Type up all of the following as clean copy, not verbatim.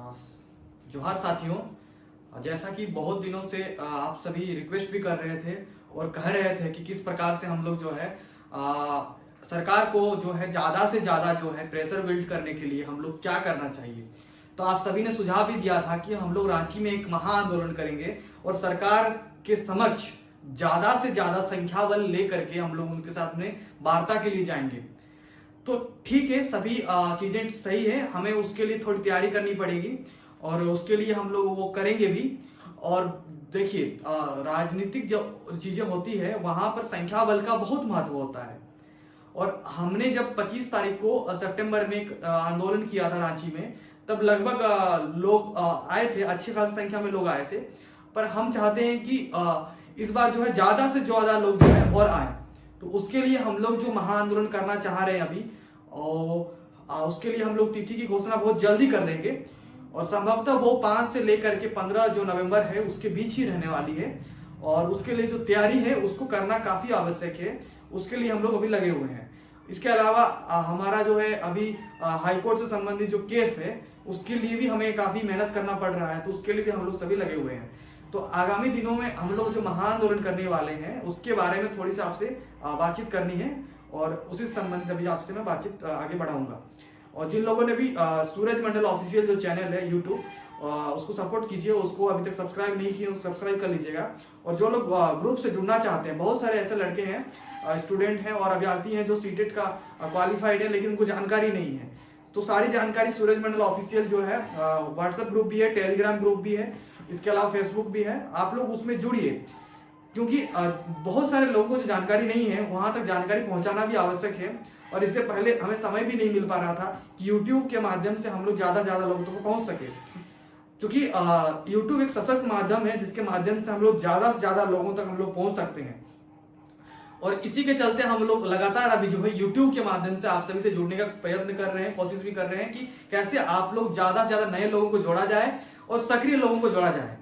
अ, जोहार साथियों। जैसा कि बहुत दिनों से आप सभी रिक्वेस्ट भी कर रहे थे और कह रहे थे कि किस प्रकार से हम लोग जो है सरकार को जो है ज्यादा से ज्यादा जो है प्रेशर बिल्ड करने के लिए हम लोग क्या करना चाहिए। तो आप सभी ने सुझाव भी दिया था कि हम लोग रांची में एक महा आंदोलन करेंगे और सरकार के समक्ष ज्यादा से ज्यादा संख्या बल लेकर के हम लोग उनके साथ में वार्ता के लिए जाएंगे। तो ठीक है, सभी चीजें सही है, हमें उसके लिए थोड़ी तैयारी करनी पड़ेगी और उसके लिए हम लोग वो करेंगे भी। और देखिए, राजनीतिक जो चीजें होती है वहां पर संख्या बल का बहुत महत्व होता है। और हमने जब 25 तारीख को सितंबर में एक आंदोलन किया था रांची में, तब लगभग लोग आए थे, अच्छी खासी संख्या में लोग आए थे। पर हम चाहते हैं कि इस बार जो है ज्यादा से ज्यादा लोग जो है और आए। तो उसके लिए हम लोग जो महा आंदोलन करना चाह रहे हैं अभी, और उसके लिए हम लोग तिथि की घोषणा बहुत जल्दी कर देंगे और संभवतः वो 5 से लेकर के 15 जो नवंबर है उसके बीच ही रहने वाली है। और उसके लिए जो तैयारी है उसको करना काफी आवश्यक है, उसके लिए हम लोग अभी लगे हुए हैं। इसके अलावा हमारा जो है अभी हाईकोर्ट से संबंधित जो केस है उसके लिए भी हमें काफी मेहनत करना पड़ रहा है, तो उसके लिए भी हम लोग सभी लगे हुए हैं। तो आगामी दिनों में हम लोग जो महा आंदोलन करने वाले हैं उसके बारे में थोड़ी सी आपसे बातचीत करनी है और उसी संबंध अभी आपसे मैं बातचीत आगे बढ़ाऊंगा। और जिन लोगों ने भी सूरज मंडल ऑफिशियल जो चैनल है यूट्यूब, उसको सपोर्ट कीजिए, उसको अभी तक सब्सक्राइब नहीं किए उसको सब्सक्राइब कर लीजिएगा। और जो लोग ग्रुप से जुड़ना चाहते हैं, बहुत सारे ऐसे लड़के हैं, स्टूडेंट हैं और अभ्यर्थी हैं जो सीटेट का क्वालिफाइड है लेकिन उनको जानकारी नहीं है। तो सारी जानकारी सूरज मंडल ऑफिशियल जो है, व्हाट्सएप ग्रुप भी है, टेलीग्राम ग्रुप भी है, इसके अलावा फेसबुक भी है, आप लोग उसमें जुड़िए। क्योंकि बहुत सारे लोगों को जो जानकारी नहीं है वहां तक जानकारी पहुंचाना भी आवश्यक है। और इससे पहले हमें समय भी नहीं मिल पा रहा था कि यूट्यूब के माध्यम से हम लोग ज्यादा से ज्यादा लोगों तक पहुंच सके। क्योंकि यूट्यूब एक सशक्त माध्यम है जिसके माध्यम से हम लोग ज्यादा से ज्यादा लोगों तक हम लोग पहुंच सकते हैं। और इसी के चलते हम लोग लगातार अभी जो है यूट्यूब के माध्यम से आप सभी से जुड़ने का प्रयत्न कर रहे हैं, कोशिश भी कर रहे हैं कि कैसे आप लोग ज्यादा से ज्यादा नए लोगों को जोड़ा जाए और सक्रिय लोगों को जोड़ा जाए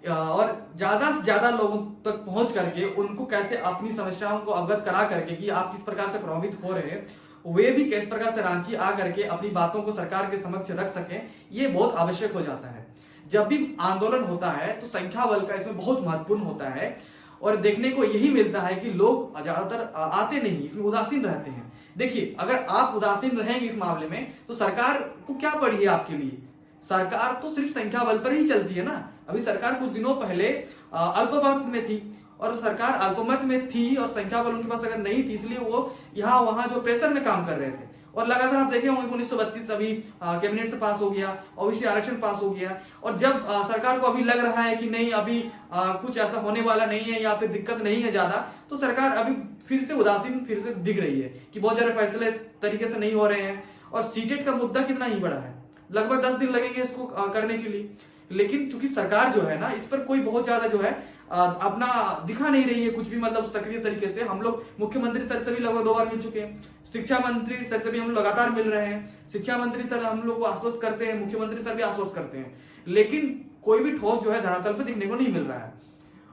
और ज्यादा से ज्यादा लोगों तक पहुंच करके उनको कैसे अपनी समस्याओं को अवगत करा करके कि आप किस प्रकार से प्रभावित हो रहे हैं, वे भी किस प्रकार से रांची आ करके अपनी बातों को सरकार के समक्ष रख सकें, ये बहुत आवश्यक हो जाता है। जब भी आंदोलन होता है तो संख्या बल का इसमें बहुत महत्वपूर्ण होता है। और देखने को यही मिलता है कि लोग ज्यादातर आते नहीं, इसमें उदासीन रहते हैं। देखिए, अगर आप उदासीन रहेंगे इस मामले में तो सरकार को क्या पड़ी है आपके लिए? सरकार तो सिर्फ संख्या बल पर ही चलती है ना। अभी सरकार कुछ दिनों पहले अल्पमत में थी और सरकार अल्पमत में थी और संख्या बल उनके पास अगर नहीं थी, इसलिए वो यहाँ वहां जो प्रेशर में काम कर रहे थे। और लगातार आप देखे होंगे 1932 अभी कैबिनेट से पास हो गया, ओबीसी आरक्षण पास हो गया। और जब सरकार को अभी लग रहा है कि नहीं, अभी कुछ ऐसा होने वाला नहीं है या फिर दिक्कत नहीं है ज्यादा, तो सरकार अभी फिर से उदासीन फिर से दिख रही है कि बहुत ज्यादा फैसले तरीके से नहीं हो रहे हैं। और सीटेट का मुद्दा कितना ही बड़ा है, लगभग 10 दिन लगेंगे इसको करने के लिए। लेकिन चूंकि सरकार जो है ना, इस पर कोई बहुत ज्यादा जो है अपना दिखा नहीं रही है कुछ भी, मतलब सक्रिय तरीके से। हम लोग मुख्यमंत्री सर से भी लगभग 2 बार मिल चुके हैं, शिक्षा मंत्री सर से भी हम लगातार मिल रहे हैं। शिक्षा मंत्री सर हम लोग को आश्वस्त करते हैं, मुख्यमंत्री सर भी आश्वस्त करते हैं, लेकिन कोई भी ठोस जो है धरातल पर दिखने को नहीं मिल रहा है।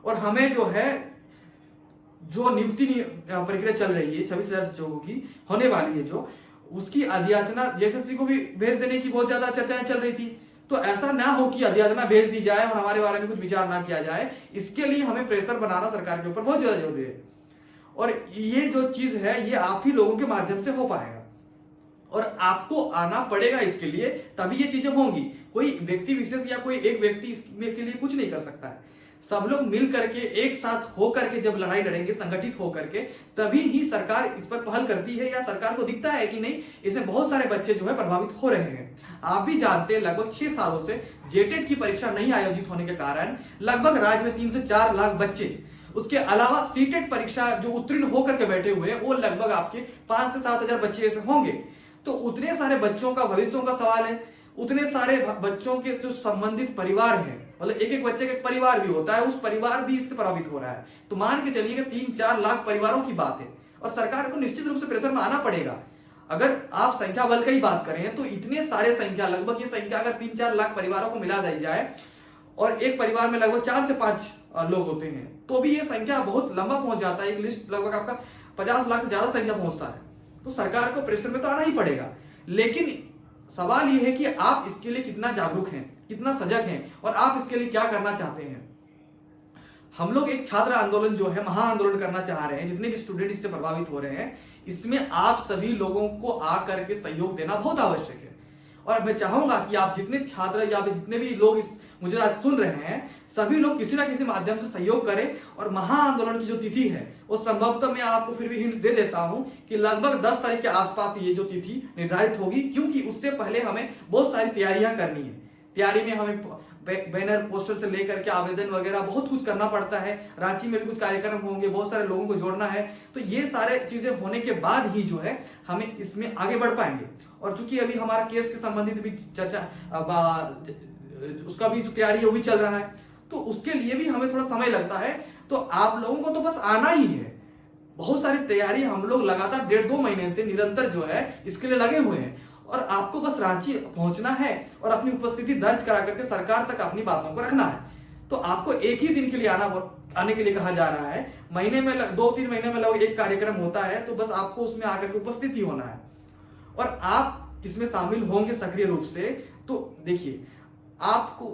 और हमें जो है जो नियुक्ति प्रक्रिया चल रही है 26,000 जो की होने वाली है, जो उसकी अधियाचना जेएसएससी को भी भेज देने की बहुत ज्यादा चर्चाएं चल रही थी। तो ऐसा ना हो कि अधियाचना भेज दी जाए और हमारे बारे में कुछ विचार ना किया जाए, इसके लिए हमें प्रेशर बनाना सरकार के ऊपर बहुत ज्यादा जरूरी है। और ये जो चीज है ये आप ही लोगों के माध्यम से हो पाएगा और आपको आना पड़ेगा इसके लिए, तभी ये चीजें होंगी। कोई व्यक्ति विशेष या कोई एक व्यक्ति इसमें के लिए कुछ नहीं कर सकता है। सब लोग मिल करके एक साथ हो करके जब लड़ाई लड़ेंगे संगठित हो करके, तभी ही सरकार इस पर पहल करती है या सरकार को दिखता है कि नहीं, इसमें बहुत सारे बच्चे जो है प्रभावित हो रहे हैं। आप भी जानते हैं लगभग 6 सालों से जेटेट की परीक्षा नहीं आयोजित होने के कारण लगभग राज्य में 3 से 4 लाख बच्चे, उसके अलावा सीटेट परीक्षा जो उत्तीर्ण होकर के बैठे हुए हैं वो लगभग आपके 5 से 7 हजार बच्चे ऐसे होंगे। तो उतने सारे बच्चों का भविष्यों का सवाल है, उतने सारे बच्चों के जो संबंधित परिवार हैं, मतलब एक एक बच्चे का एक परिवार भी होता है, उस परिवार भी इससे प्रभावित हो रहा है। तो मान के चलिए कि 3-4 लाख परिवारों की बात है और सरकार को निश्चित रूप से प्रेशर में आना पड़ेगा। अगर आप संख्या बल की बात करें तो इतने सारे संख्या, लगभग ये संख्या अगर 3-4 लाख परिवारों को मिला दी जाए और एक परिवार में लगभग 4 से 5 लोग होते हैं, तो भी ये संख्या बहुत लंबा पहुंच जाता है। एक लिस्ट लगभग आपका 50 लाख से ज्यादा संख्या पहुंचता है। तो सरकार को प्रेशर में तो आना ही पड़ेगा, लेकिन सवाल ये है कि आप इसके लिए कितना जागरूक हैं, कितना सजग हैं और आप इसके लिए क्या करना चाहते हैं। हम लोग एक छात्र आंदोलन जो है महा आंदोलन करना चाह रहे हैं, जितने भी स्टूडेंट इससे प्रभावित हो रहे हैं, इसमें आप सभी लोगों को आकर के सहयोग देना बहुत आवश्यक है। और मैं चाहूंगा कि आप जितने छात्र या फिर जितने भी लोग इस मुझे आज सुन रहे हैं, सभी लोग किसी ना किसी माध्यम से सहयोग करें। और महा आंदोलन की जो तिथि है वो संभवतः मैं आपको फिर भी हिंट्स दे देता हूं कि लगभग 10 तारीख के आसपास ये जो तिथि निर्धारित होगी, क्योंकि उससे पहले हमें बहुत सारी तैयारियां करनी है। तैयारी में हमें बैनर पोस्टर से लेकर के आवेदन वगैरह बहुत कुछ करना पड़ता है। रांची में भी कुछ कार्यक्रम होंगे, बहुत सारे लोगों को जोड़ना है। तो ये सारे चीजें होने के बाद ही जो है हमें इसमें आगे बढ़ पाएंगे। और चूंकि अभी हमारा केस के संबंधित भी चर्चा उसका भी जो तैयारी है वो भी चल रहा है, तो उसके लिए भी हमें थोड़ा समय लगता है। तो आप लोगों को तो बस आना ही है। बहुत सारी तैयारी हम लोग लगातार 1.5-2 महीने से निरंतर जो है इसके लिए लगे हुए हैं। और आपको बस रांची पहुंचना है और अपनी उपस्थिति दर्ज करा करके सरकार तक अपनी बातों को रखना है। तो आपको एक ही दिन के लिए आने के लिए कहा जा रहा है। महीने में 2-3 महीने में लगभग एक कार्यक्रम होता है, तो बस आपको उसमें आकर के उपस्थित ही होना है और आप इसमें शामिल होंगे सक्रिय रूप से। तो देखिए, आपको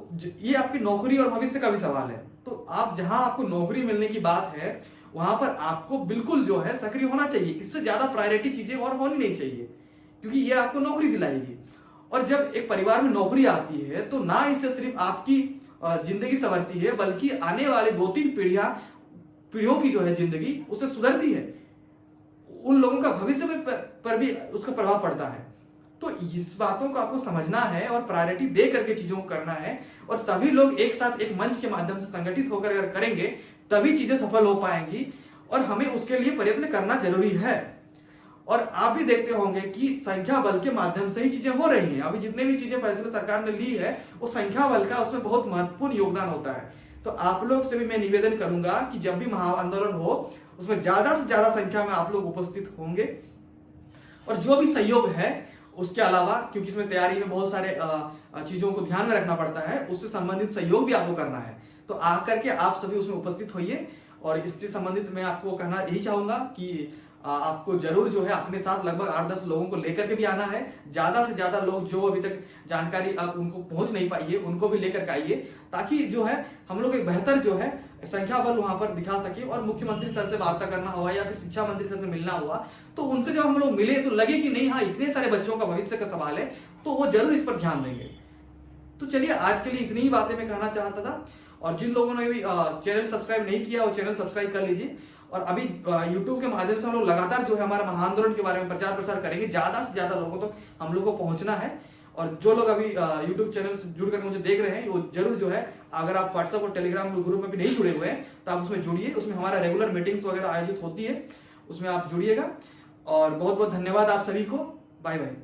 ये आपकी नौकरी और भविष्य का भी सवाल है। तो आप जहां आपको नौकरी मिलने की बात है वहां पर आपको बिल्कुल जो है सक्रिय होना चाहिए। इससे ज्यादा प्रायोरिटी चीजें और होनी नहीं चाहिए, क्योंकि ये आपको नौकरी दिलाएगी। और जब एक परिवार में नौकरी आती है तो ना इससे सिर्फ आपकी जिंदगी संवरती है, बल्कि आने वाले 2-3 पीढ़ियों की जो है जिंदगी उससे सुधरती है। उन लोगों का भविष्य पर भी उसका प्रभाव पड़ता है। तो इस बातों को आपको समझना है और प्रायोरिटी दे करके चीजों को करना है। और सभी लोग एक साथ एक मंच के माध्यम से संगठित होकर अगर करेंगे तभी चीजें सफल हो पाएंगी। और हमें उसके लिए प्रयत्न करना जरूरी है। और आप भी देखते होंगे कि संख्या बल के माध्यम से ही चीजें हो रही हैं। अभी जितने भी चीजें फैसले सरकार ने ली है वो संख्या बल का उसमें बहुत महत्वपूर्ण योगदान होता है। तो आप लोग से भी मैं निवेदन करूंगा कि जब भी महा आंदोलन हो उसमें ज्यादा से ज्यादा संख्या में आप लोग उपस्थित होंगे। और जो भी सहयोग है उसके अलावा, क्योंकि इसमें तैयारी में बहुत सारे चीजों को ध्यान में रखना पड़ता है, उससे संबंधित सहयोग भी आपको करना है। तो आकर के आप सभी उसमें उपस्थित होइए। और इससे संबंधित मैं आपको कहना यही चाहूंगा कि आपको जरूर जो है अपने साथ लगभग 8-10 लोगों को लेकर के भी आना है। ज्यादा से ज्यादा लोग जो अभी तक जानकारी आप उनको पहुंच नहीं पाई है उनको भी लेकर के आइए, ताकि जो है हम लोग एक बेहतर जो है संख्या बल वहां पर दिखा सके। और मुख्यमंत्री सर से वार्ता करना हुआ या फिर शिक्षा मंत्री सर से मिलना हुआ, तो उनसे जब हम लोग मिले तो लगे कि नहीं, हाँ इतने सारे बच्चों का भविष्य का सवाल है, तो वो जरूर इस पर ध्यान देंगे। तो चलिए, आज के लिए इतनी ही बातें मैं कहना चाहता था। और जिन लोगों ने भी चैनल सब्सक्राइब नहीं किया वो चैनल सब्सक्राइब कर लीजिए। और अभी YouTube के माध्यम से हम लोग लगातार जो है हमारा महाआंदोलन के बारे में प्रचार प्रसार करेंगे। ज्यादा से ज्यादा लोगों तक हम लोग को पहुंचना है। और जो लोग अभी YouTube चैनल से जुड़ कर मुझे देख रहे हैं वो जरूर जो है, अगर आप व्हाट्सएप और टेलीग्राम ग्रुप में भी नहीं जुड़े हुए हैं तो आप उसमें जुड़िए। उसमें हमारा रेगुलर मीटिंग्स वगैरह आयोजित होती है, उसमें आप जुड़िएगा। और बहुत बहुत धन्यवाद आप सभी को। Bye bye.